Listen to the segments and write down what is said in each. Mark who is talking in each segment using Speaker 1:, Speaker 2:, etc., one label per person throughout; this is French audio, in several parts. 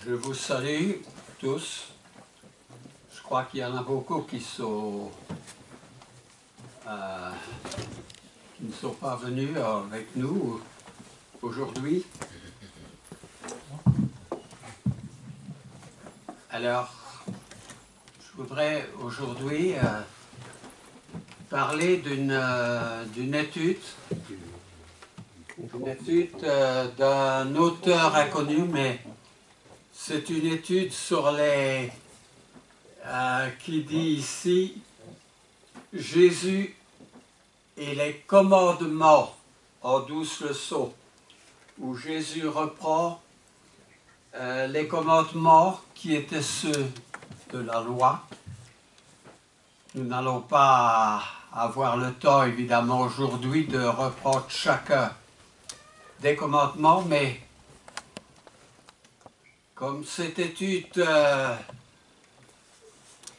Speaker 1: Je vous salue tous. Je crois qu'il y en a beaucoup qui ne sont pas venus avec nous aujourd'hui. Alors, je voudrais aujourd'hui parler d'une étude d'un auteur inconnu, mais c'est une étude sur qui dit ici Jésus et les commandements en 12 leçons, où Jésus reprend les commandements qui étaient ceux de la loi. Nous n'allons pas avoir le temps, évidemment, aujourd'hui de reprendre chacun des commandements, mais comme cette étude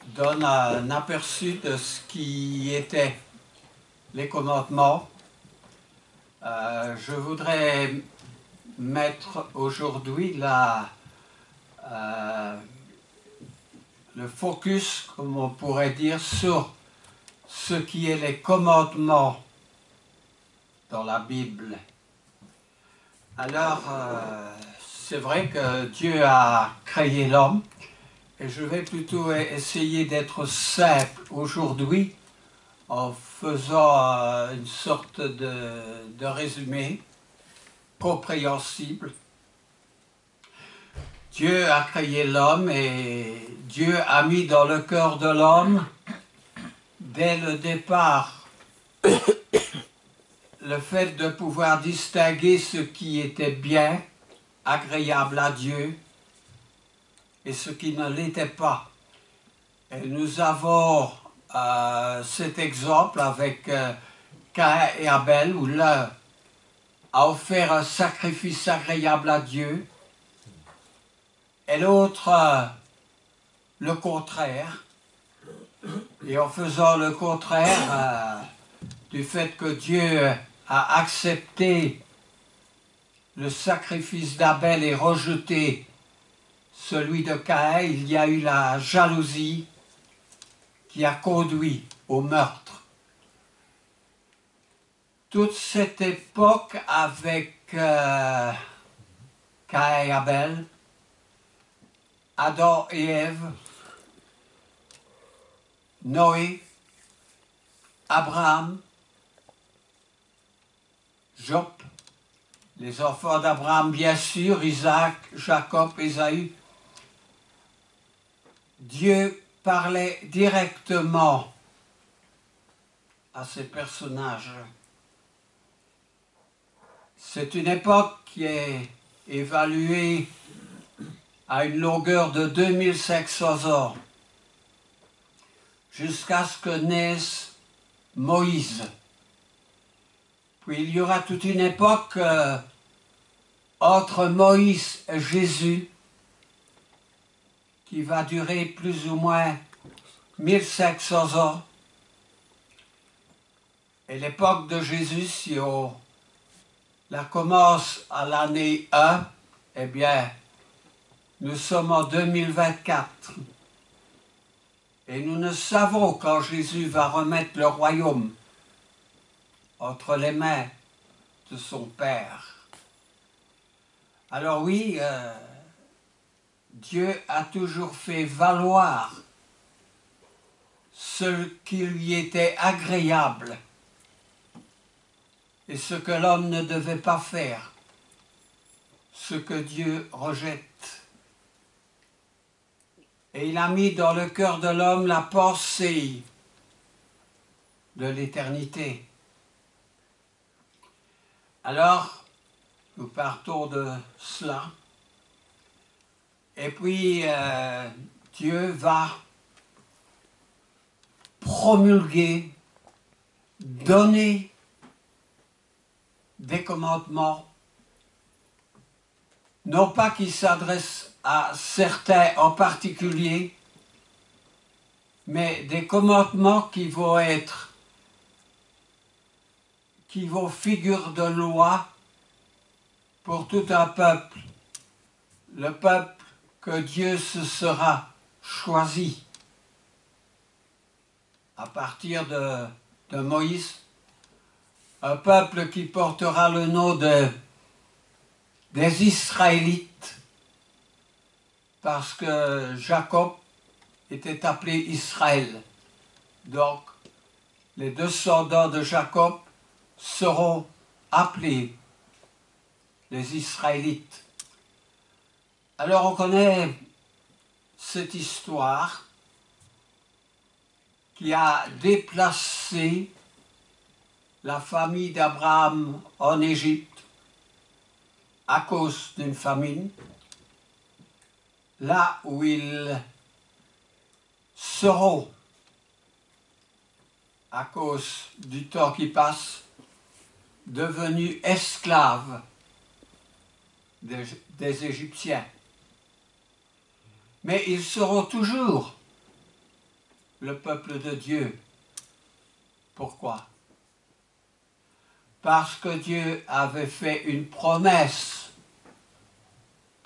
Speaker 1: donne un aperçu de ce qui était les commandements, je voudrais mettre aujourd'hui le focus, comme on pourrait dire, sur ce qui est les commandements dans la Bible. Alors, c'est vrai que Dieu a créé l'homme, et je vais plutôt essayer d'être simple aujourd'hui en faisant une sorte de résumé compréhensible. Dieu a créé l'homme et Dieu a mis dans le cœur de l'homme, dès le départ, le fait de pouvoir distinguer ce qui était bien, agréable à Dieu, et ce qui ne l'était pas. Et nous avons cet exemple avec Caïn et Abel, où l'un a offert un sacrifice agréable à Dieu, et l'autre le contraire. Et en faisant le contraire du fait que Dieu a accepté le sacrifice d'Abel et rejeté celui de Caïn, il y a eu la jalousie qui a conduit au meurtre. Toute cette époque avec Caïn et Abel, Adam et Ève, Noé, Abraham, Job, les enfants d'Abraham bien sûr, Isaac, Jacob, Ésaü. Dieu parlait directement à ces personnages. C'est une époque qui est évaluée à une longueur de 2500 ans, jusqu'à ce que naisse Moïse. Puis il y aura toute une époque entre Moïse et Jésus qui va durer plus ou moins 1500 ans. Et l'époque de Jésus, si on la commence à l'année 1, eh bien, nous sommes en 2024. Et nous ne savons quand Jésus va remettre le royaume entre les mains de son Père. Alors oui, Dieu a toujours fait valoir ce qui lui était agréable et ce que l'homme ne devait pas faire, ce que Dieu rejette. Et il a mis dans le cœur de l'homme la pensée de l'éternité. Alors, nous partons de cela. Et puis, Dieu va promulguer, donner des commandements, non pas qui s'adressent à certains en particulier, mais des commandements qui vont figure de loi pour tout un peuple, le peuple que Dieu se sera choisi à partir de Moïse, un peuple qui portera le nom des Israélites, parce que Jacob était appelé Israël. Donc, les descendants de Jacob seront appelés les Israélites. Alors on connaît cette histoire qui a déplacé la famille d'Abraham en Égypte à cause d'une famine, là où ils seront, à cause du temps qui passe, devenus esclaves des Égyptiens. Mais ils seront toujours le peuple de Dieu. Pourquoi? Parce que Dieu avait fait une promesse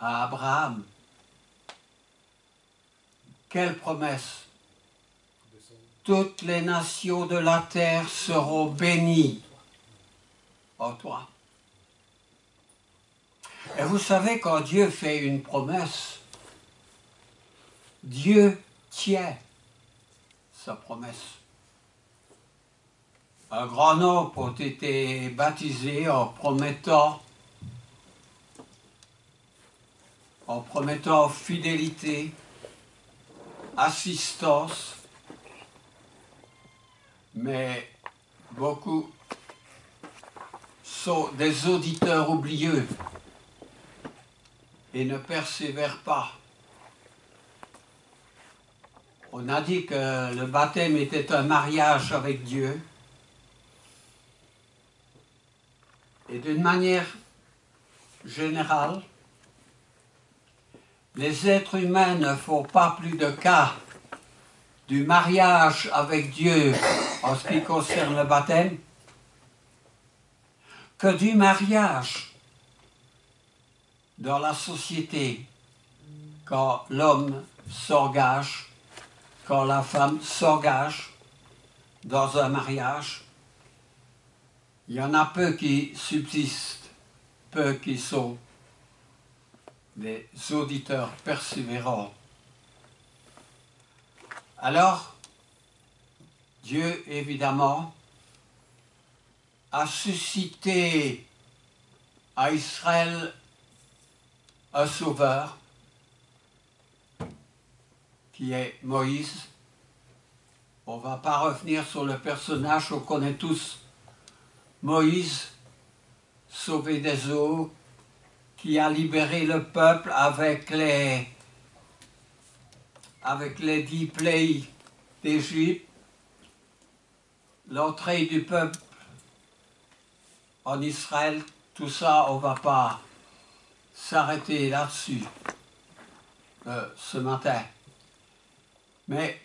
Speaker 1: à Abraham. Quelle promesse? Toutes les nations de la terre seront bénies en toi. Et vous savez, quand Dieu fait une promesse, Dieu tient sa promesse. Un grand nombre ont été baptisés en promettant fidélité, assistance, mais beaucoup sont des auditeurs oublieux et ne persévèrent pas. On a dit que le baptême était un mariage avec Dieu. Et d'une manière générale, les êtres humains ne font pas plus de cas du mariage avec Dieu en ce qui concerne le baptême que du mariage dans la société quand l'homme s'engage, quand la femme s'engage dans un mariage. Il y en a peu qui subsistent, peu qui sont des auditeurs persévérants. Alors, Dieu, évidemment, a suscité à Israël un sauveur, qui est Moïse. On ne va pas revenir sur le personnage, on connaît tous Moïse, sauvé des eaux, qui a libéré le peuple avec les 10 plaies d'Égypte, l'entrée du peuple en Israël, tout ça, on ne va pas s'arrêter là-dessus ce matin. Mais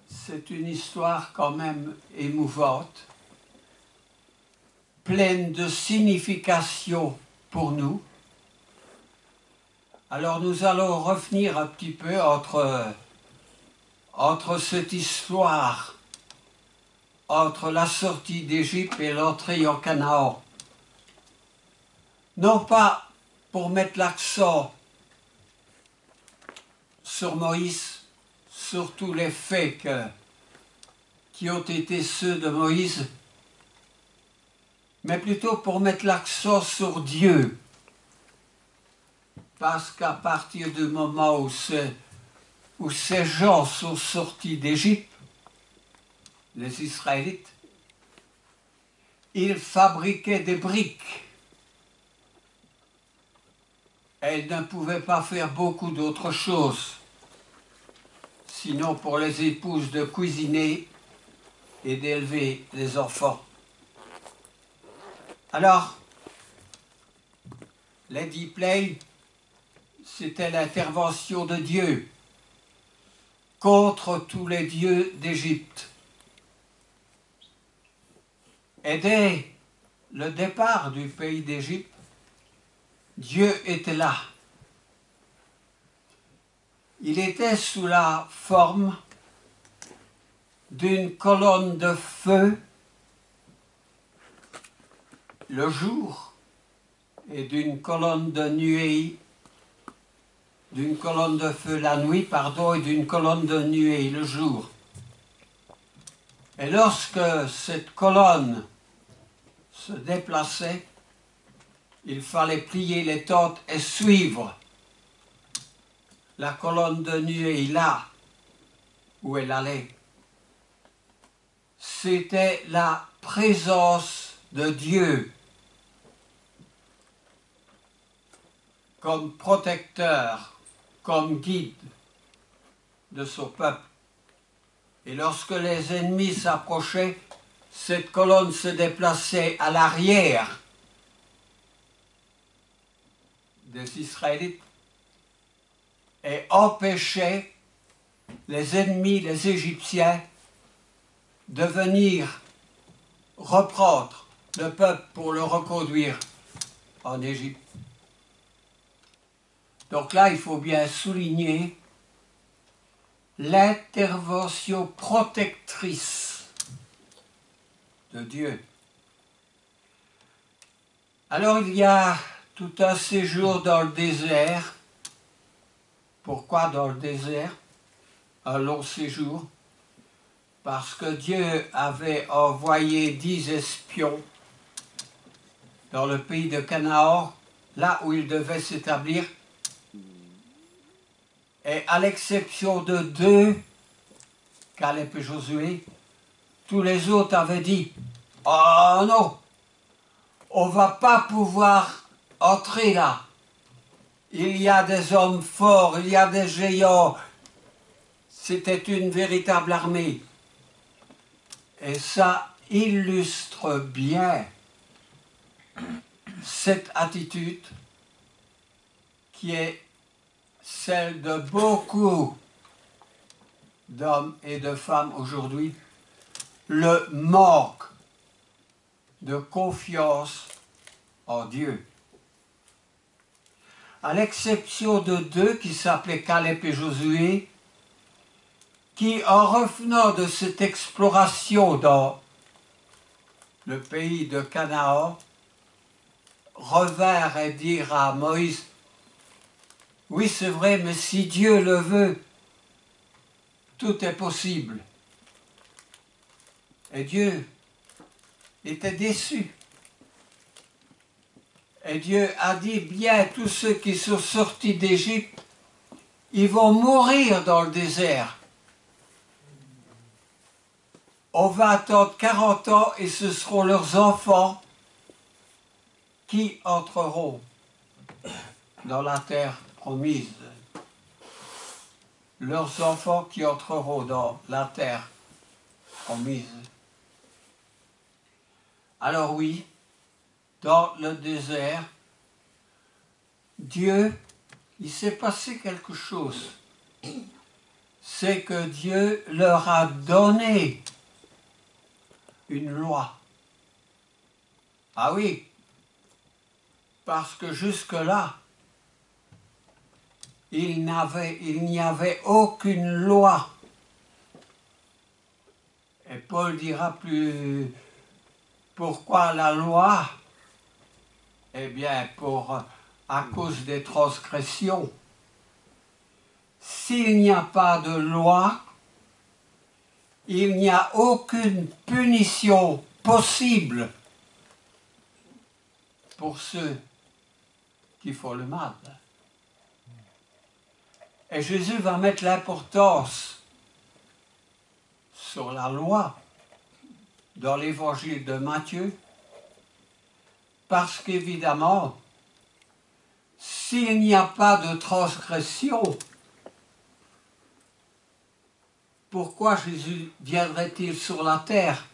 Speaker 1: c'est une histoire quand même émouvante, pleine de signification pour nous. Alors nous allons revenir un petit peu entre cette histoire, entre la sortie d'Égypte et l'entrée en Canaan. Non pas pour mettre l'accent sur Moïse, sur tous les faits qui ont été ceux de Moïse, mais plutôt pour mettre l'accent sur Dieu. Parce qu'à partir du moment où ces gens sont sortis d'Égypte, les Israélites, ils fabriquaient des briques. Et ils ne pouvaient pas faire beaucoup d'autres choses, sinon pour les épouses de cuisiner et d'élever les enfants. Alors, les 10 plaies, c'était l'intervention de Dieu contre tous les dieux d'Égypte. Et dès le départ du pays d'Égypte, Dieu était là. il était sous la forme d'une colonne de feu le jour et d'une colonne de nuée, d'une colonne de feu la nuit, pardon, et d'une colonne de nuée le jour. Et lorsque cette colonne se déplaçait, il fallait plier les tentes et suivre la colonne de nuée là où elle allait. C'était la présence de Dieu comme protecteur, comme guide de son peuple. Et lorsque les ennemis s'approchaient, cette colonne se déplaçait à l'arrière des Israélites et empêchait les ennemis, les Égyptiens, de venir reprendre le peuple pour le reconduire en Égypte. Donc là, il faut bien souligner l'intervention protectrice de Dieu. Alors il y a tout un séjour dans le désert. Pourquoi dans le désert? Un long séjour. Parce que Dieu avait envoyé 10 espions dans le pays de Canaan, là où il devait s'établir. Et à l'exception de 2, Caleb et Josué, tous les autres avaient dit « Oh non, on ne va pas pouvoir entrer là. Il y a des hommes forts, il y a des géants. » C'était une véritable armée. Et ça illustre bien cette attitude qui est celle de beaucoup d'hommes et de femmes aujourd'hui, le manque de confiance en Dieu. À l'exception de 2 qui s'appelaient Caleb et Josué, qui en revenant de cette exploration dans le pays de Canaan, revinrent et dirent à Moïse, « Oui, c'est vrai, mais si Dieu le veut, tout est possible. » Et Dieu était déçu. Et Dieu a dit, bien, tous ceux qui sont sortis d'Égypte, ils vont mourir dans le désert. On va attendre 40 ans et ce seront leurs enfants qui entreront dans la terre promise. Leurs enfants qui entreront dans la terre promise. Alors oui, dans le désert, Dieu, il s'est passé quelque chose. C'est que Dieu leur a donné une loi. Ah oui, parce que jusque-là, il n'y avait aucune loi. Et Paul dira plus, pourquoi la loi? Eh bien, à cause des transgressions. S'il n'y a pas de loi, il n'y a aucune punition possible pour ceux qui font le mal. Et Jésus va mettre l'importance sur la loi dans l'évangile de Matthieu, parce qu'évidemment, s'il n'y a pas de transgression, pourquoi Jésus viendrait-il sur la terre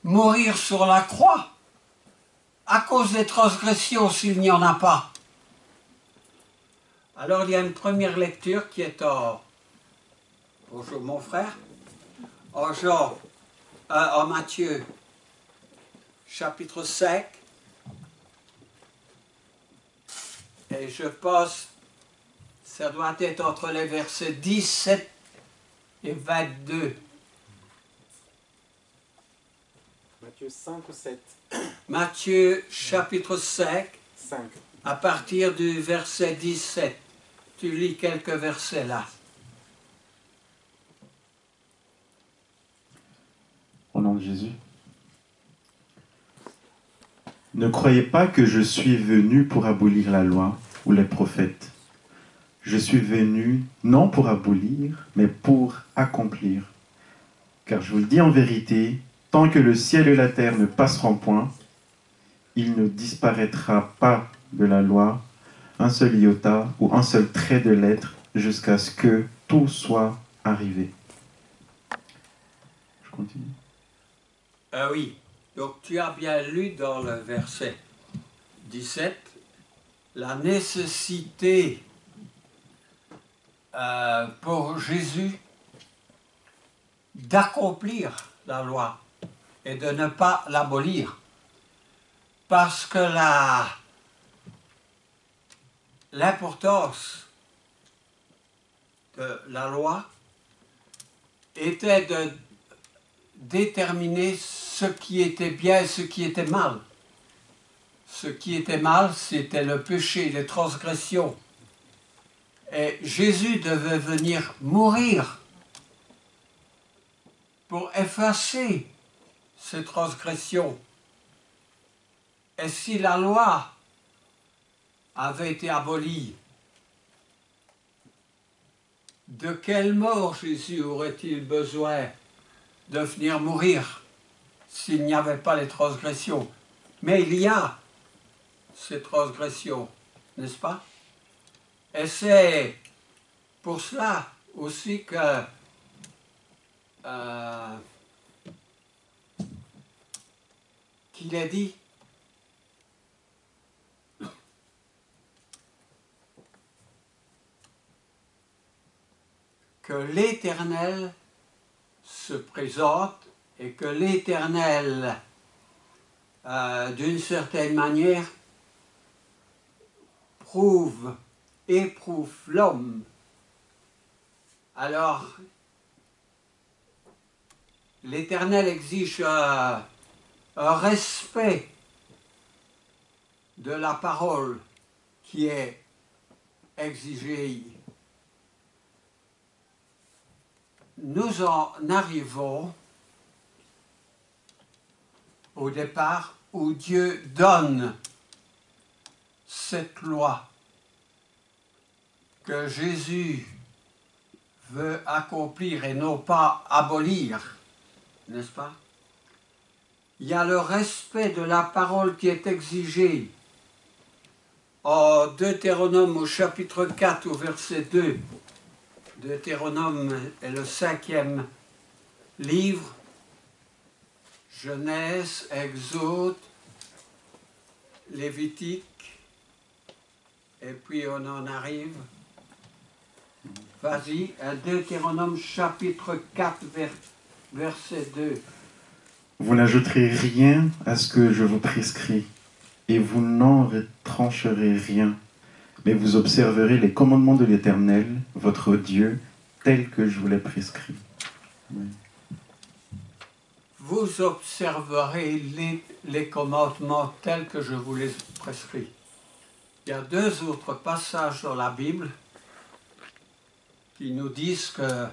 Speaker 1: mourir sur la croix à cause des transgressions s'il n'y en a pas? Alors il y a une première lecture qui est bonjour mon frère, en Matthieu chapitre 5, et je pense Ça doit être entre les versets 17 et 22.
Speaker 2: Matthieu 5 ou 7?
Speaker 1: Matthieu chapitre 5,
Speaker 2: 5.
Speaker 1: à partir du verset 17. Tu lis quelques versets là.
Speaker 3: Au nom de Jésus. Ne croyez pas que je suis venu pour abolir la loi ou les prophètes. Je suis venu non pour abolir, mais pour accomplir. Car je vous le dis en vérité, tant que le ciel et la terre ne passeront point, il ne disparaîtra pas de la loi un seul iota ou un seul trait de lettre jusqu'à ce que tout soit arrivé. Je continue.
Speaker 1: Oui, donc tu as bien lu dans le verset 17 la nécessité pour Jésus d'accomplir la loi et de ne pas l'abolir. Parce que l'importance de la loi était de déterminer ce qui était bien et ce qui était mal. Ce qui était mal, c'était le péché, les transgressions. Et Jésus devait venir mourir pour effacer ces transgressions. Et si la loi avait été abolie, de quelle mort Jésus aurait-il besoin de venir mourir s'il n'y avait pas les transgressions? Mais il y a ces transgressions, n'est-ce pas? Et c'est pour cela aussi que qu'il est dit que l'Éternel se présente et que l'Éternel, d'une certaine manière, éprouve l'homme. Alors, l'Éternel exige un respect de la parole qui est exigée. Nous en arrivons au départ où Dieu donne cette loi que Jésus veut accomplir et non pas abolir, n'est-ce pas? Il y a le respect de la parole qui est exigé. En Deutéronome au chapitre 4 au verset 2, Deutéronome est le 5e livre, Genèse, Exode, Lévitique, et puis on en arrive. Vas-y, Deutéronome chapitre 4, verset 2.
Speaker 3: Vous n'ajouterez rien à ce que je vous prescris, et vous n'en retrancherez rien, mais vous observerez les commandements de l'Éternel, votre Dieu, tels que je vous les prescris. Oui.
Speaker 1: Vous observerez les commandements tels que je vous les prescris. Il y a 2 autres passages dans la Bible qui nous disent que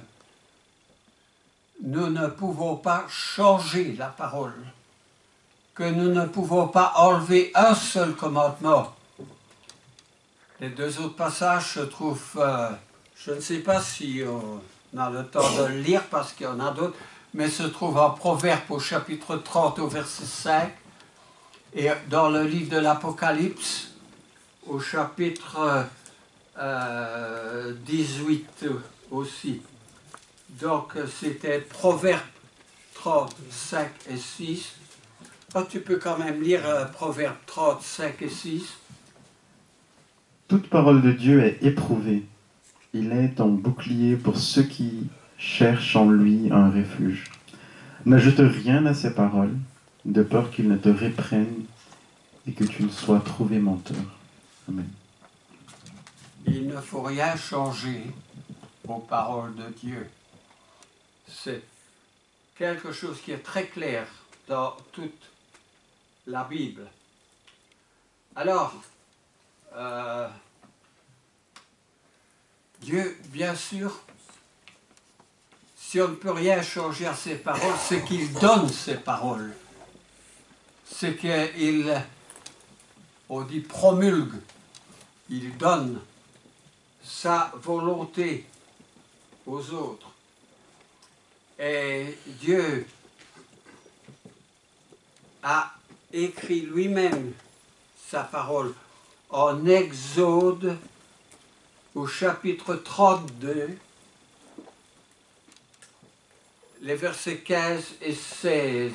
Speaker 1: nous ne pouvons pas changer la parole, que nous ne pouvons pas enlever un seul commandement. Les 2 autres passages se trouvent, je ne sais pas si on a le temps de le lire parce qu'il y en a d'autres, mais se trouvent en Proverbe au chapitre 30 au verset 5 et dans le livre de l'Apocalypse au chapitre 18 aussi. Donc c'était Proverbe 30, 5 et 6. Oh, tu peux quand même lire Proverbe 30, 5 et 6.
Speaker 3: Toute parole de Dieu est éprouvée. Il est un bouclier pour ceux qui cherchent en lui un refuge. N'ajoute rien à ces paroles, de peur qu'ils ne te reprennent et que tu ne sois trouvé menteur. Amen.
Speaker 1: il ne faut rien changer aux paroles de Dieu. C'est quelque chose qui est très clair dans toute la Bible. Alors, Dieu, bien sûr, si on ne peut rien changer à ses paroles, c'est qu'il donne ses paroles. C'est qu'il, on dit promulgue, il donne sa volonté aux autres. Et Dieu a écrit lui-même sa parole en Exode au chapitre 32, les versets 15 et 16.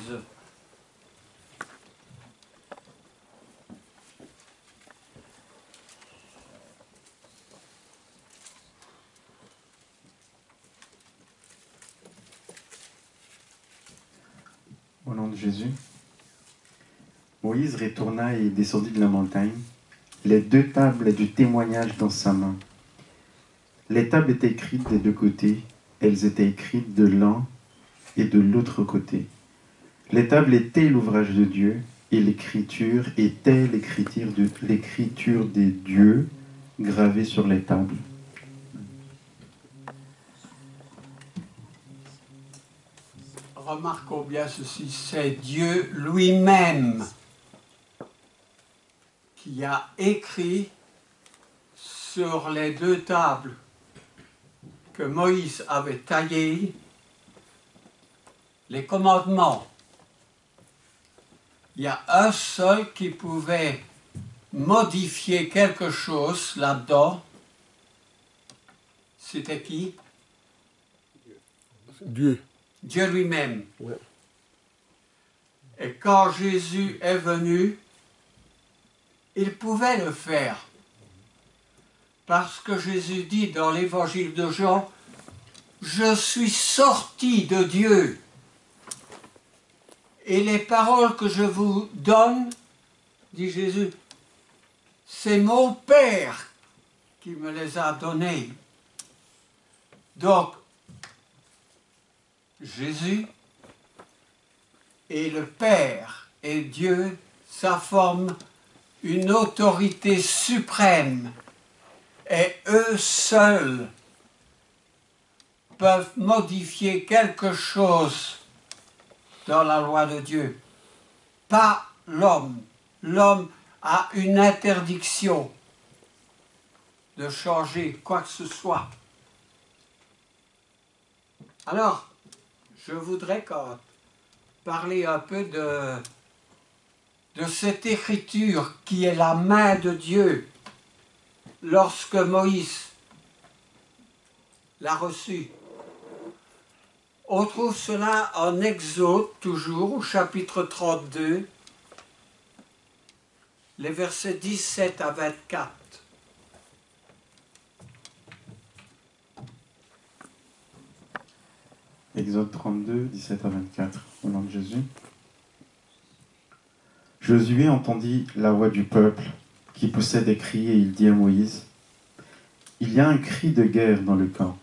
Speaker 3: Au nom de Jésus, Moïse retourna et descendit de la montagne, les 2 tables du témoignage dans sa main. Les tables étaient écrites des 2 côtés, elles étaient écrites de l'un et de l'autre côté. Les tables étaient l'ouvrage de Dieu, et l'écriture était l'écriture des dieux gravée sur les tables.
Speaker 1: Remarquons bien ceci, c'est Dieu lui-même qui a écrit sur les 2 tables que Moïse avait taillées les commandements. Il y a un seul qui pouvait modifier quelque chose là-dedans. C'était qui?
Speaker 4: Dieu.
Speaker 1: Dieu lui-même.
Speaker 4: Ouais.
Speaker 1: Et quand Jésus est venu, il pouvait le faire. Parce que Jésus dit dans l'évangile de Jean, « Je suis sorti de Dieu. Et les paroles que je vous donne, dit Jésus, c'est mon Père qui me les a données. » Donc, Jésus et le Père et Dieu, ça forme une autorité suprême. Et eux seuls peuvent modifier quelque chose dans la loi de Dieu. Pas l'homme. L'homme a une interdiction de changer quoi que ce soit. Alors, je voudrais parler un peu de cette écriture qui est la main de Dieu lorsque Moïse l'a reçue. On trouve cela en Exode, toujours, au chapitre 32, les versets 17 à 24.
Speaker 3: Exode 32, 17 à 24, au nom de Jésus. Josué entendit la voix du peuple qui poussait des cris et il dit à Moïse, « Il y a un cri de guerre dans le camp. »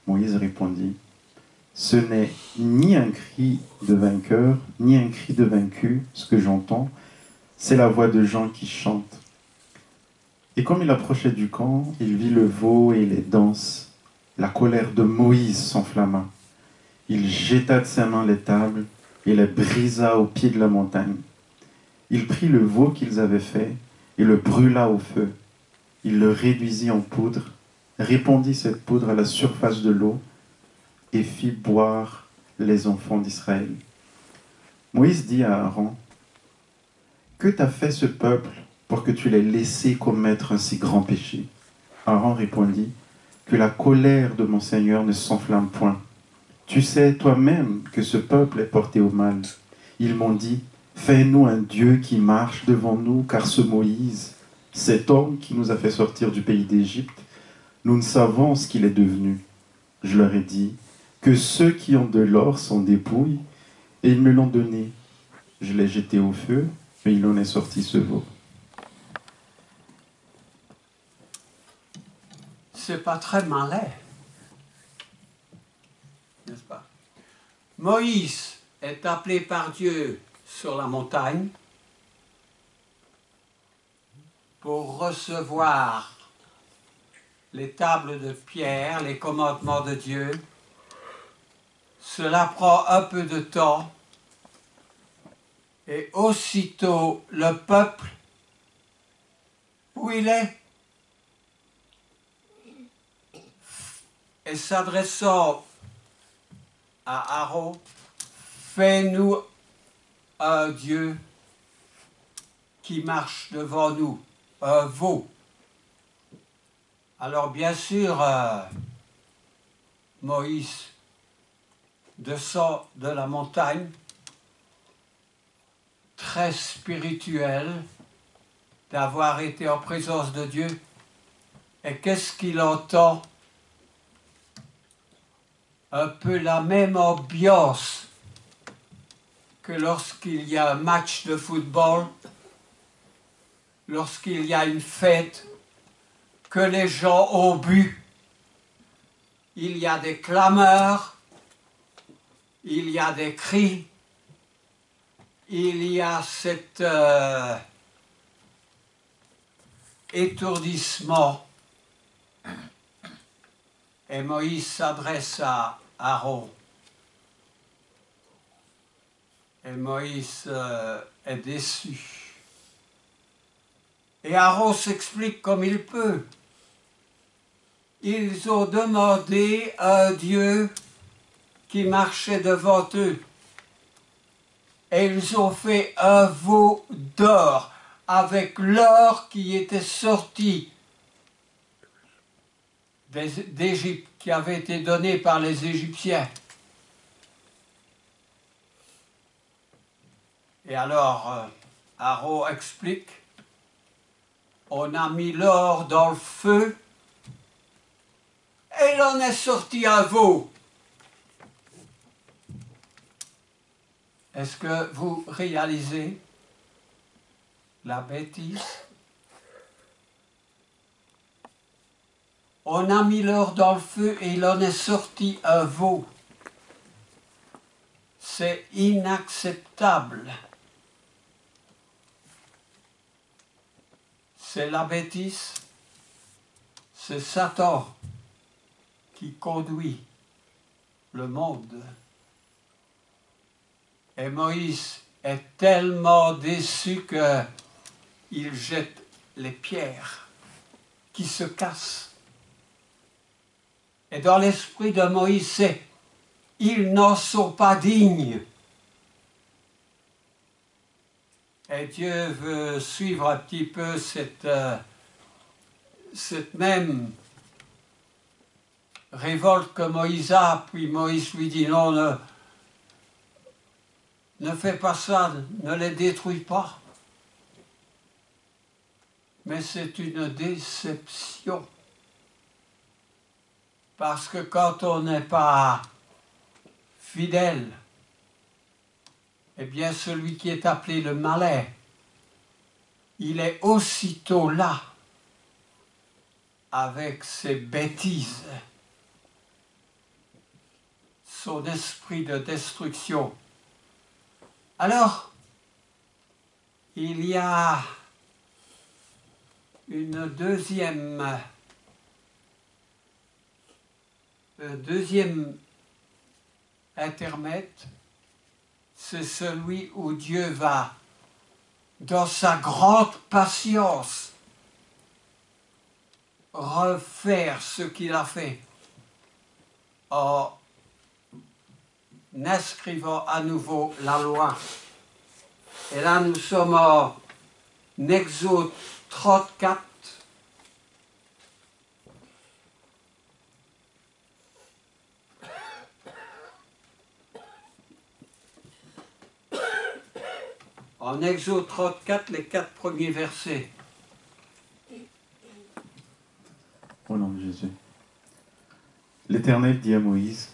Speaker 3: Moïse répondit, « Ce n'est ni un cri de vainqueur, ni un cri de vaincu, ce que j'entends, c'est la voix de gens qui chantent. » Et comme il approchait du camp, il vit le veau et les danses. La colère de Moïse s'enflamma. Il jeta de ses mains les tables et les brisa au pied de la montagne. Il prit le veau qu'ils avaient fait et le brûla au feu. Il le réduisit en poudre, répandit cette poudre à la surface de l'eau et fit boire les enfants d'Israël. Moïse dit à Aaron, « Que t'a fait ce peuple pour que tu l'aies laissé commettre un si grand péché ?» Aaron répondit, « Que la colère de mon Seigneur ne s'enflamme point. Tu sais toi-même que ce peuple est porté au mal. Ils m'ont dit, fais-nous un Dieu qui marche devant nous, car ce Moïse, cet homme qui nous a fait sortir du pays d'Égypte, nous ne savons ce qu'il est devenu. Je leur ai dit que ceux qui ont de l'or s'en dépouillent, et ils me l'ont donné. Je l'ai jeté au feu, mais il en est sorti ce veau.
Speaker 1: c'est pas très malin, n'est-ce pas? Moïse est appelé par Dieu sur la montagne pour recevoir les tables de pierre, les commandements de Dieu. Cela prend un peu de temps et aussitôt le peuple, où il est, et s'adressant à Aaron, fais-nous un Dieu qui marche devant nous, un veau. Alors bien sûr, Moïse descend de la montagne, très spirituel, d'avoir été en présence de Dieu. Et qu'est-ce qu'il entend? Un peu la même ambiance que lorsqu'il y a un match de football, lorsqu'il y a une fête, que les gens ont bu. Il y a des clameurs, il y a des cris, il y a cet étourdissement. Et Moïse s'adresse à Aaron. Et Moïse est déçu. Et Aaron s'explique comme il peut. Ils ont demandé à un Dieu qui marchait devant eux. Et ils ont fait un veau d'or avec l'or qui était sorti d'Égypte, qui avait été donné par les Égyptiens. Et alors, Aaron explique, on a mis l'or dans le feu et il en est sorti un veau. Est-ce que vous réalisez la bêtise? On a mis l'or dans le feu et il en est sorti un veau. C'est inacceptable. C'est la bêtise. C'est Satan qui conduit le monde. Et Moïse est tellement déçu qu'il jette les pierres qui se cassent. Et dans l'esprit de Moïse, c'est « ils n'en sont pas dignes ». Et Dieu veut suivre un petit peu cette même révolte que Moïse a. Puis Moïse lui dit « non, ne fais pas ça, ne les détruis pas ». Mais c'est une déception. Parce que quand on n'est pas fidèle, eh bien celui qui est appelé le malin, il est aussitôt là avec ses bêtises, son esprit de destruction. Alors, il y a une deuxième intermède, c'est celui où Dieu va, dans sa grande patience, refaire ce qu'il a fait en inscrivant à nouveau la loi. Et là, nous sommes en Exode 34. En Exode 34, les 4 premiers versets.
Speaker 3: Au nom de Jésus. L'Éternel dit à Moïse,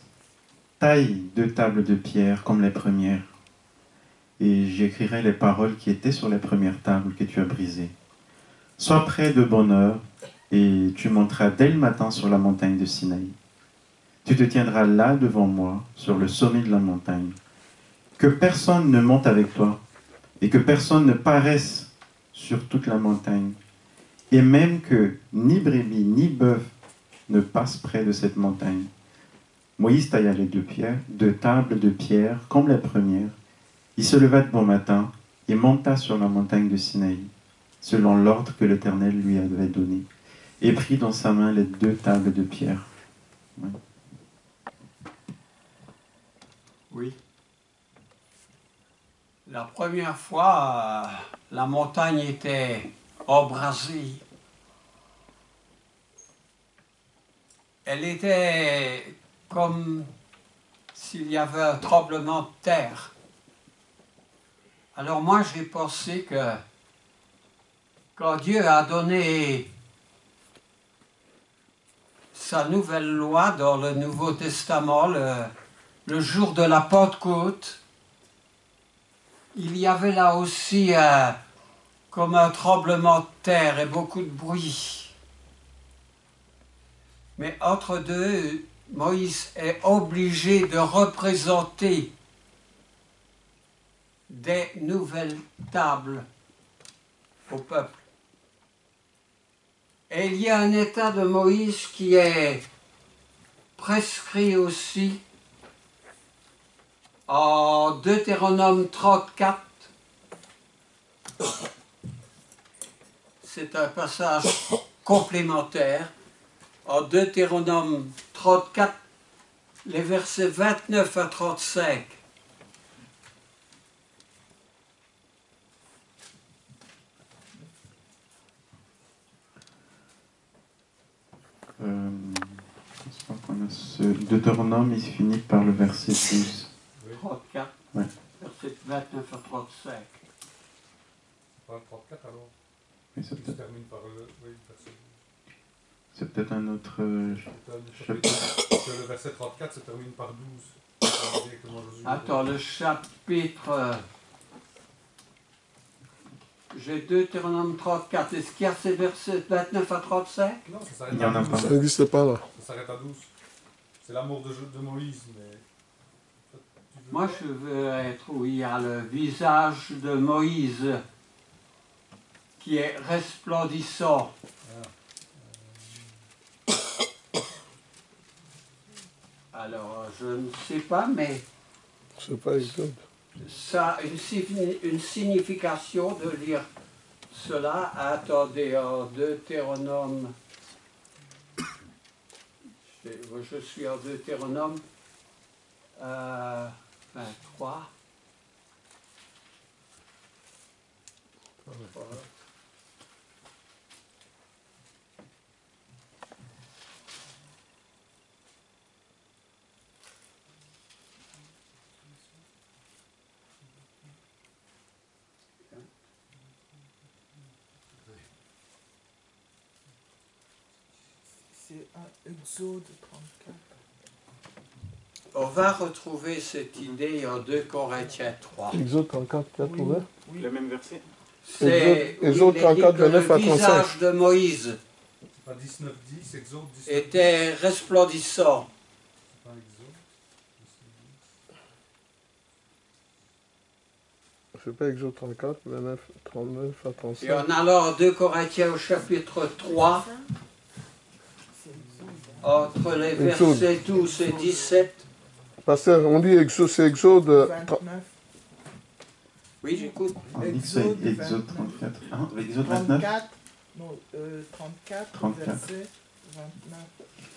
Speaker 3: taille 2 tables de pierre comme les premières, et j'écrirai les paroles qui étaient sur les premières tables que tu as brisées. Sois prêt de bonne heure, et tu monteras dès le matin sur la montagne de Sinaï. Tu te tiendras là devant moi, sur le sommet de la montagne. Que personne ne monte avec toi, et que personne ne paraisse sur toute la montagne, et même que ni brebis ni bœuf ne passent près de cette montagne. Moïse tailla les deux tables de pierre, comme les premières. Il se leva de bon matin et monta sur la montagne de Sinaï, selon l'ordre que l'Éternel lui avait donné, et prit dans sa main les deux tables de pierre. Ouais.
Speaker 1: Oui. La première fois, la montagne était embrasée. Elle était comme s'il y avait un tremblement de terre. Alors moi, j'ai pensé que quand Dieu a donné sa nouvelle loi dans le Nouveau Testament, le jour de la Pentecôte, il y avait là aussi comme un tremblement de terre et beaucoup de bruit. Mais entre deux, Moïse est obligé de représenter des nouvelles tables au peuple. Et il y a un état de Moïse qui est prescrit aussi en Deutéronome 34. C'est un passage complémentaire. En Deutéronome 34, les versets 29 à 35.
Speaker 3: Je crois qu'on a ce Deutéronome, il finit par le verset 12.
Speaker 1: 34,
Speaker 3: Ouais.
Speaker 1: verset 29 à 35.
Speaker 4: 34 alors.
Speaker 3: Mais c'est
Speaker 4: Il se
Speaker 3: peut-être,
Speaker 4: termine par le. Oui, verset.
Speaker 3: c'est peut-être un autre
Speaker 4: Que le verset 34 se termine par 12. Directement Josué.
Speaker 1: Attends, le chapitre... j'ai Deutéronome 34. Est-ce qu'il y a ces versets 29 à 35?
Speaker 4: Non, ça s'arrête
Speaker 3: Il y
Speaker 4: à
Speaker 3: en a
Speaker 4: 12.
Speaker 3: pas.
Speaker 5: Ça n'existe pas là.
Speaker 4: Ça s'arrête à 12. C'est l'amour de Moïse, mais.
Speaker 1: Moi, je veux être où il y a le visage de Moïse qui est resplendissant. Alors, je ne sais pas, mais
Speaker 5: C'est pas Exode.
Speaker 1: ça a une signification de lire cela. Attendez, en Deutéronome, je suis en Deutéronome 23.
Speaker 6: C'est un Exode 34.
Speaker 1: On va retrouver cette idée en 2 Corinthiens 3.
Speaker 5: Exode 34, tu as trouvé?
Speaker 6: Oui.
Speaker 2: Le même verset.
Speaker 1: C'est
Speaker 5: Exode
Speaker 1: où il est dit
Speaker 5: 34,
Speaker 1: que le
Speaker 5: 29 à 35.
Speaker 1: visage de Moïse
Speaker 4: C'est pas 19, 10, Exode 19.
Speaker 1: était resplendissant.
Speaker 4: C'est pas Exode.
Speaker 5: C'est pas Exode 34, 29, 39 à 35.
Speaker 1: Et en allant en 2 Corinthiens au chapitre 3,
Speaker 6: C'est Exode.
Speaker 1: entre les
Speaker 5: Exode.
Speaker 1: versets 12 et 17.
Speaker 5: Pasteur, on dit Exode, c'est Exode.
Speaker 6: 29.
Speaker 1: Oui, j'écoute.
Speaker 3: On dit que c'est
Speaker 6: Exode
Speaker 3: Exode
Speaker 6: 29.
Speaker 3: 34. Hein, Exode 29
Speaker 6: 34. Non, 34,
Speaker 3: 34.
Speaker 6: verset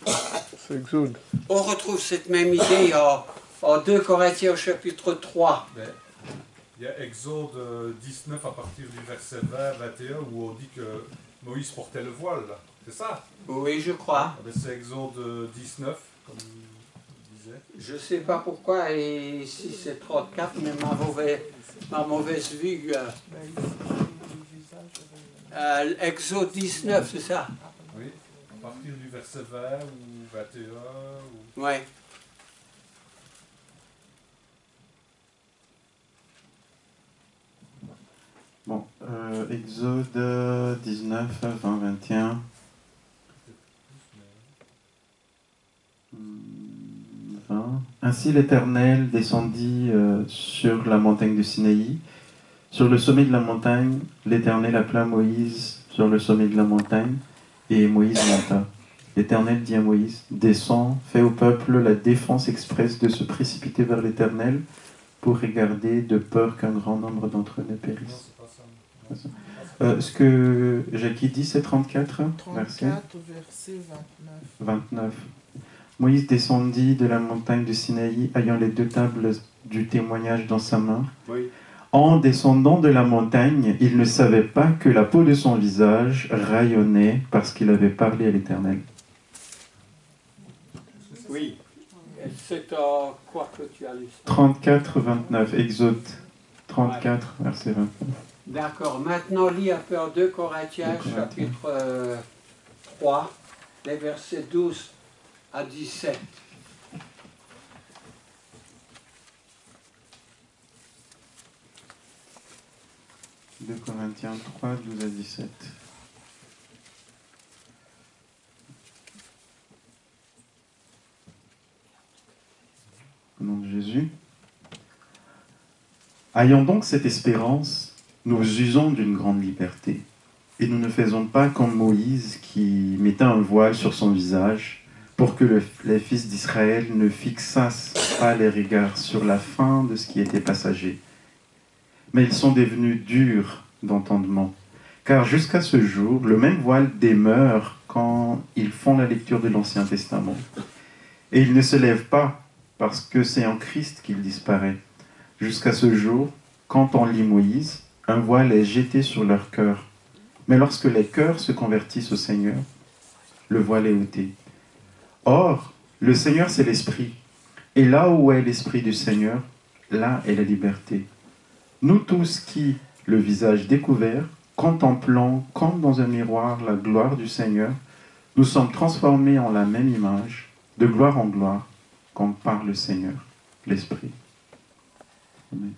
Speaker 6: 29.
Speaker 5: C'est Exode.
Speaker 1: On retrouve cette même idée en 2 Corinthiens au chapitre 3.
Speaker 4: Mais il y a Exode 19 à partir du verset 20, 21 où on dit que Moïse portait le voile. C'est ça?
Speaker 1: Oui, je crois.
Speaker 4: Ah ben, c'est Exode 19, comme il disait.
Speaker 1: Je ne sais pas pourquoi, et ici c'est 34, mais ma mauvaise vue.
Speaker 6: Ben, ici, le visage.
Speaker 1: Exode 19, c'est ça?
Speaker 4: Oui, à partir du verset 20 ou 21 ou...
Speaker 1: Oui.
Speaker 3: Bon, Exode 19, 20, 21. Ainsi l'Éternel descendit sur la montagne de Sinaï. Sur le sommet de la montagne, l'Éternel appela Moïse sur le sommet de la montagne, et Moïse monta. L'Éternel dit à Moïse, descends, fais au peuple la défense expresse de se précipiter vers l'Éternel pour regarder de peur qu'un grand nombre d'entre eux ne
Speaker 4: Non,
Speaker 3: périssent.
Speaker 4: c'est pas ça.
Speaker 3: Ce que Jackie dit, c'est 34, verset
Speaker 6: 34, verset 29.
Speaker 3: 29. Moïse descendit de la montagne de Sinaï, ayant les 2 tables du témoignage dans sa main.
Speaker 1: Oui.
Speaker 3: En descendant de la montagne, il ne savait pas que la peau de son visage rayonnait parce qu'il avait parlé à l'Éternel.
Speaker 1: Oui. Et c'est quoi que tu as lu?
Speaker 3: 34, 29, Exode 34, verset 29.
Speaker 1: D'accord. Maintenant, lis un peu en 2 Corinthiens,
Speaker 3: 2 Corinthiens.
Speaker 1: chapitre 3, les versets 12 à 17.
Speaker 3: « 2 Corinthiens 3, 12 à 17. Au nom de Jésus. Ayant donc cette espérance, nous usons d'une grande liberté. Et nous ne faisons pas comme Moïse qui mettait un voile sur son visage pour que les fils d'Israël ne fixassent pas les regards sur la fin de ce qui était passager. Mais ils sont devenus durs d'entendement. Car jusqu'à ce jour, le même voile demeure quand ils font la lecture de l'Ancien Testament. Et il ne se lève pas parce que c'est en Christ qu'il disparaît. Jusqu'à ce jour, quand on lit Moïse, un voile est jeté sur leur cœur. Mais lorsque les cœurs se convertissent au Seigneur, le voile est ôté. Or, le Seigneur, c'est l'Esprit. Et là où est l'Esprit du Seigneur, là est la liberté. Nous tous qui, le visage découvert, contemplant comme dans un miroir la gloire du Seigneur, nous sommes transformés en la même image, de gloire en gloire, comme par le Seigneur, l'Esprit. Amen.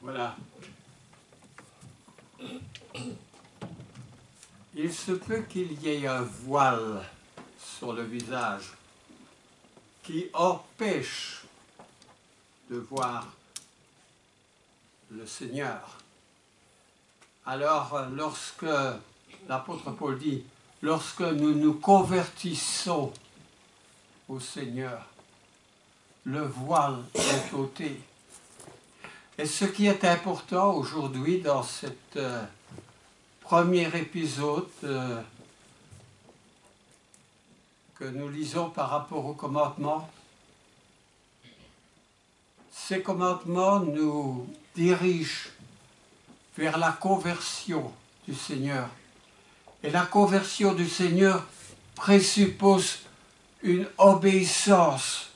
Speaker 1: Voilà. Il se peut qu'il y ait un voile sur le visage qui empêche de voir le Seigneur. Alors, lorsque l'apôtre Paul dit, lorsque nous nous convertissons au Seigneur, le voile est ôté. Et ce qui est important aujourd'hui dans cet premier épisode que nous lisons par rapport aux commandements, ces commandements nous dirigent vers la conversion du Seigneur. Et la conversion du Seigneur présuppose une obéissance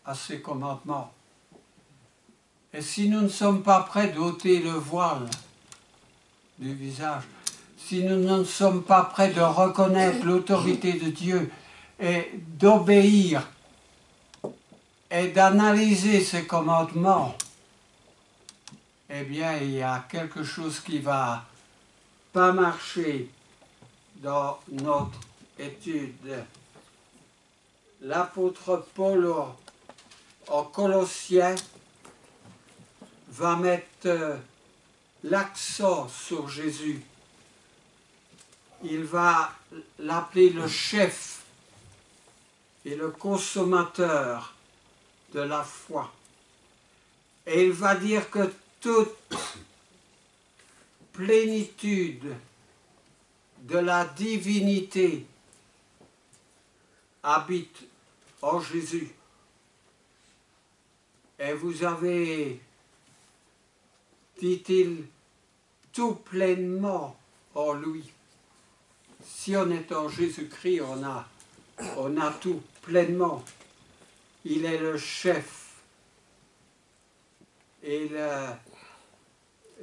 Speaker 1: à ces commandements. Et si nous ne sommes pas prêts d'ôter le voile du visage, si nous ne sommes pas prêts de reconnaître l'autorité de Dieu et d'obéir et d'analyser ses commandements, eh bien, il y a quelque chose qui ne va pas marcher dans notre étude. L'apôtre Paul en Colossiens va mettre l'accent sur Jésus. Il va l'appeler le chef et le consommateur de la foi. Et il va dire que toute plénitude de la divinité habite en Jésus. Et vous avez, dit-il, tout pleinement en lui. Si on est en Jésus-Christ, on a tout pleinement. Il est le chef et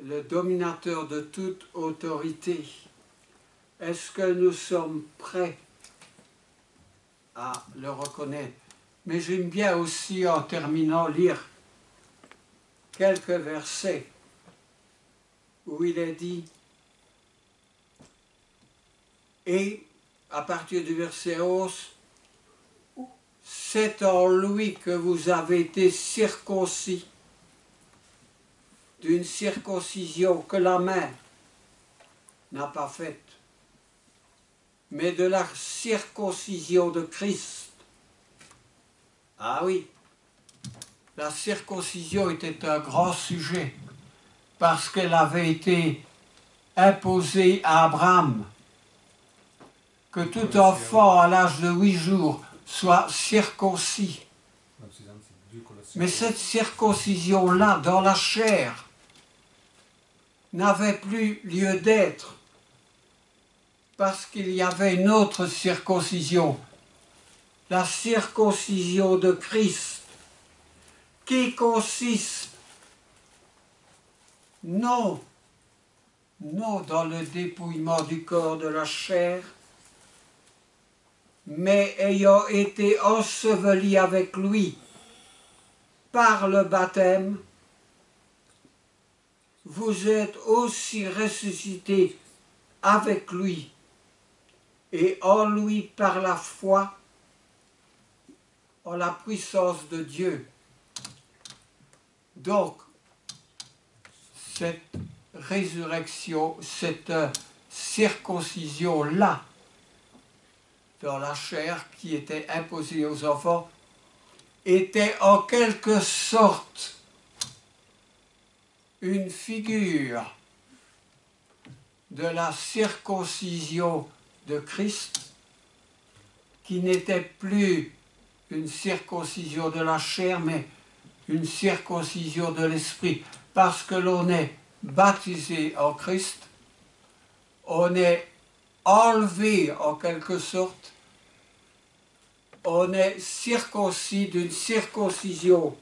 Speaker 1: le dominateur de toute autorité. Est-ce que nous sommes prêts à le reconnaître? Mais j'aime bien aussi, en terminant, lire quelques versets où il est dit, et à partir du verset 11, c'est en lui que vous avez été circoncis, d'une circoncision que la main n'a pas faite, mais de la circoncision de Christ. Ah oui, la circoncision était un grand sujet, parce qu'elle avait été imposée à Abraham, que tout enfant à l'âge de 8 jours soit circoncis. Mais cette circoncision-là, dans la chair, n'avait plus lieu d'être, parce qu'il y avait une autre circoncision, la circoncision de Christ, qui consiste non dans le dépouillement du corps de la chair, mais ayant été enseveli avec lui par le baptême, vous êtes aussi ressuscités avec lui et en lui par la foi en la puissance de Dieu. Donc, cette résurrection, cette circoncision-là, dans la chair qui était imposée aux enfants, était en quelque sorte une figure de la circoncision de Christ, qui n'était plus une circoncision de la chair, mais une circoncision de l'esprit. Parce que l'on est baptisé en Christ, on est enlevé en quelque sorte, on est circoncis d'une circoncision.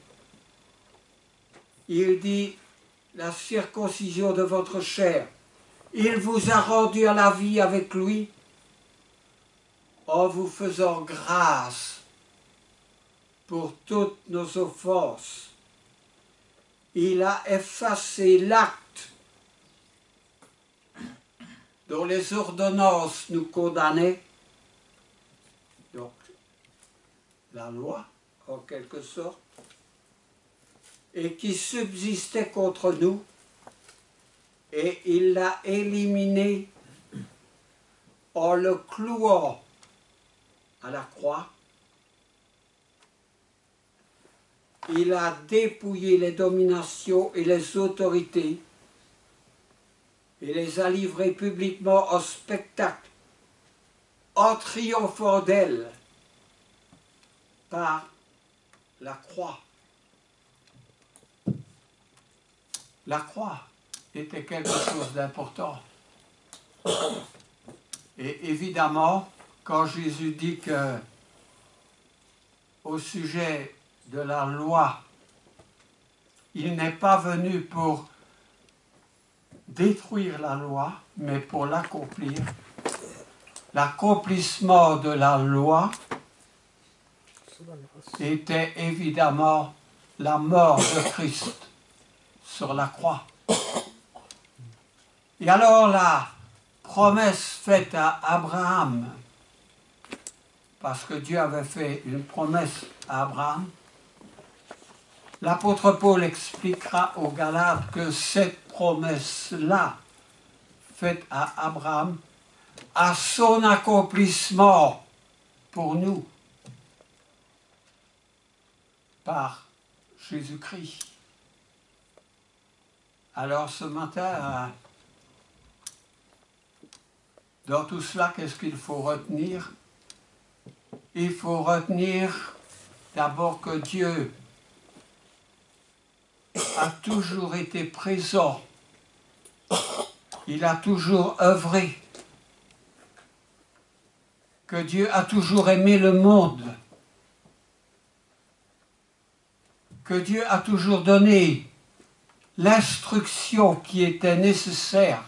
Speaker 1: Il dit la circoncision de votre chair. Il vous a rendu à la vie avec lui en vous faisant grâce pour toutes nos offenses. Il a effacé l'acte dont les ordonnances nous condamnaient, donc la loi en quelque sorte, et qui subsistait contre nous, et il l'a éliminé en le clouant à la croix. Il a dépouillé les dominations et les autorités et les a livrées publiquement en spectacle, en triomphant d'elles par la croix. La croix était quelque chose d'important. Et évidemment, quand Jésus dit que, au sujet de la loi, il n'est pas venu pour détruire la loi, mais pour l'accomplir. L'accomplissement de la loi était évidemment la mort de Christ sur la croix. Et alors la promesse faite à Abraham, parce que Dieu avait fait une promesse à Abraham, l'apôtre Paul expliquera aux Galates que cette promesse-là, faite à Abraham, a son accomplissement pour nous par Jésus-Christ. Alors ce matin, dans tout cela, qu'est-ce qu'il faut retenir? Il faut retenir d'abord que Dieu a toujours été présent. Il a toujours œuvré. Que Dieu a toujours aimé le monde. Que Dieu a toujours donné l'instruction qui était nécessaire.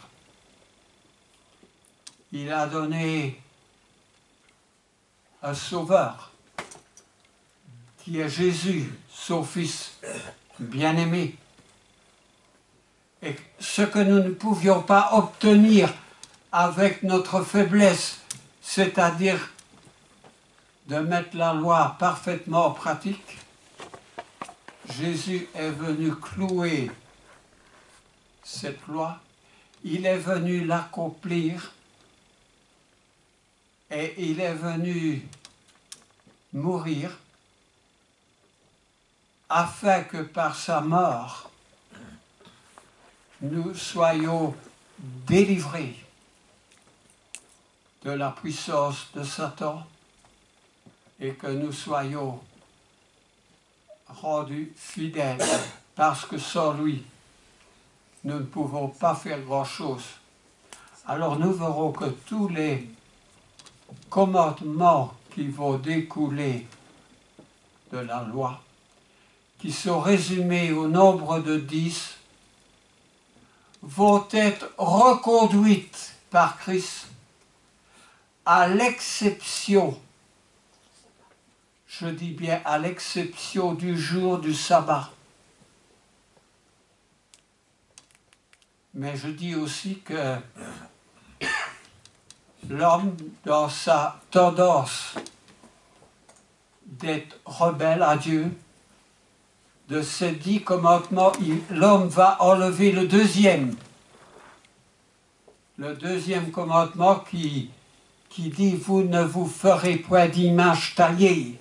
Speaker 1: Il a donné un sauveur, qui est Jésus, son Fils bien-aimé. Et ce que nous ne pouvions pas obtenir avec notre faiblesse, c'est-à-dire de mettre la loi parfaitement en pratique, Jésus est venu clouer cette loi, il est venu l'accomplir et il est venu mourir afin que par sa mort, nous soyons délivrés de la puissance de Satan et que nous soyons rendus fidèles, parce que sans lui, nous ne pouvons pas faire grand-chose. Alors nous verrons que tous les commandements qui vont découler de la loi, qui sont résumés au nombre de 10, vont être reconduites par Christ, à l'exception, je dis bien à l'exception du jour du sabbat. Mais je dis aussi que l'homme, dans sa tendance d'être rebelle à Dieu, de ces 10 commandements, l'homme va enlever le deuxième. Le deuxième commandement qui dit « Vous ne vous ferez point d'image taillée ».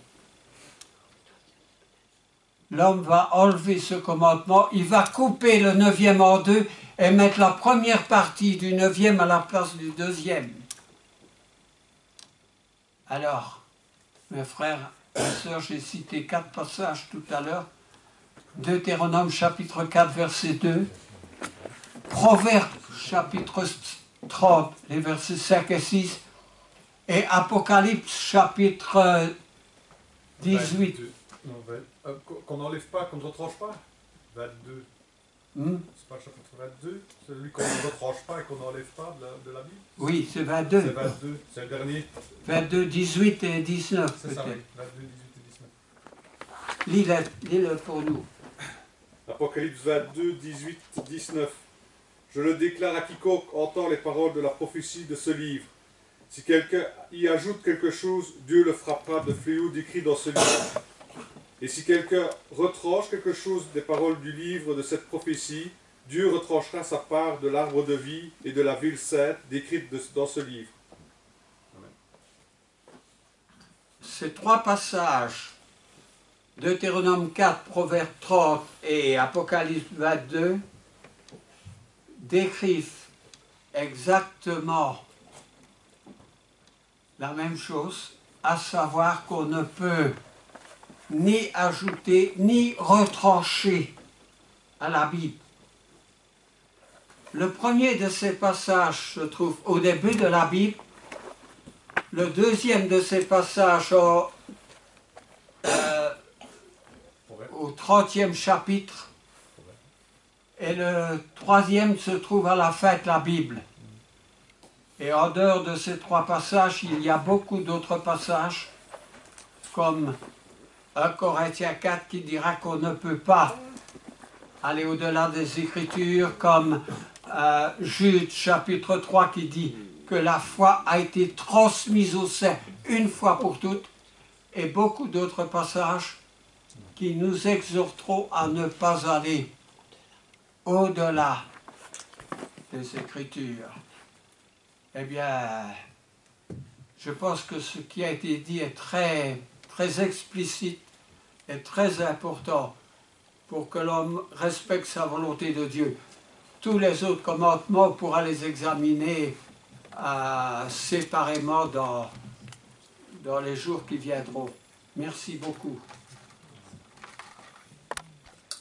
Speaker 1: L'homme va enlever ce commandement, il va couper le 9e en deux et mettre la première partie du 9e à la place du deuxième. Alors, mes frères et sœurs, j'ai cité 4 passages tout à l'heure. Deutéronome chapitre 4 verset 2, Proverbes chapitre 30, les versets 5 et 6, et Apocalypse chapitre 18.
Speaker 4: Qu'on n'enlève pas, qu'on ne retranche pas. 22. C'est pas le chapitre 22, celui qu'on ne retranche pas et qu'on n'enlève pas de la Bible.
Speaker 1: Oui, c'est 22.
Speaker 4: C'est 22, c'est le dernier.
Speaker 1: 22, 18 et 19
Speaker 4: C'est ça, oui.
Speaker 1: peut-être.
Speaker 4: 22, 18 et 19.
Speaker 1: Lis-le pour nous.
Speaker 4: Apocalypse 22, 18, 19. Je le déclare à quiconque entend les paroles de la prophétie de ce livre. Si quelqu'un y ajoute quelque chose, Dieu le frappera de fléau décrit dans ce livre. Et si quelqu'un retranche quelque chose des paroles du livre de cette prophétie, Dieu retranchera sa part de l'arbre de vie et de la ville sainte décrite dans ce livre. Amen.
Speaker 1: Ces 3 passages, Deutéronome 4, Proverbe 30 et Apocalypse 22, décrivent exactement la même chose, à savoir qu'on ne peut ni ajouter ni retrancher à la Bible. Le premier de ces passages se trouve au début de la Bible, le deuxième de ces passages au 30e chapitre, et le troisième se trouve à la fin de la Bible. Et en dehors de ces 3 passages, il y a beaucoup d'autres passages, comme 1 Corinthiens 4 qui dira qu'on ne peut pas aller au-delà des Écritures, comme Jude chapitre 3 qui dit que la foi a été transmise aux saints une fois pour toutes, et beaucoup d'autres passages qui nous exhorteront à ne pas aller au-delà des Écritures. Eh bien, je pense que ce qui a été dit est très, très explicite et très important pour que l'homme respecte sa volonté de Dieu. Tous les autres commandements, on pourra les examiner séparément dans les jours qui viendront. Merci beaucoup.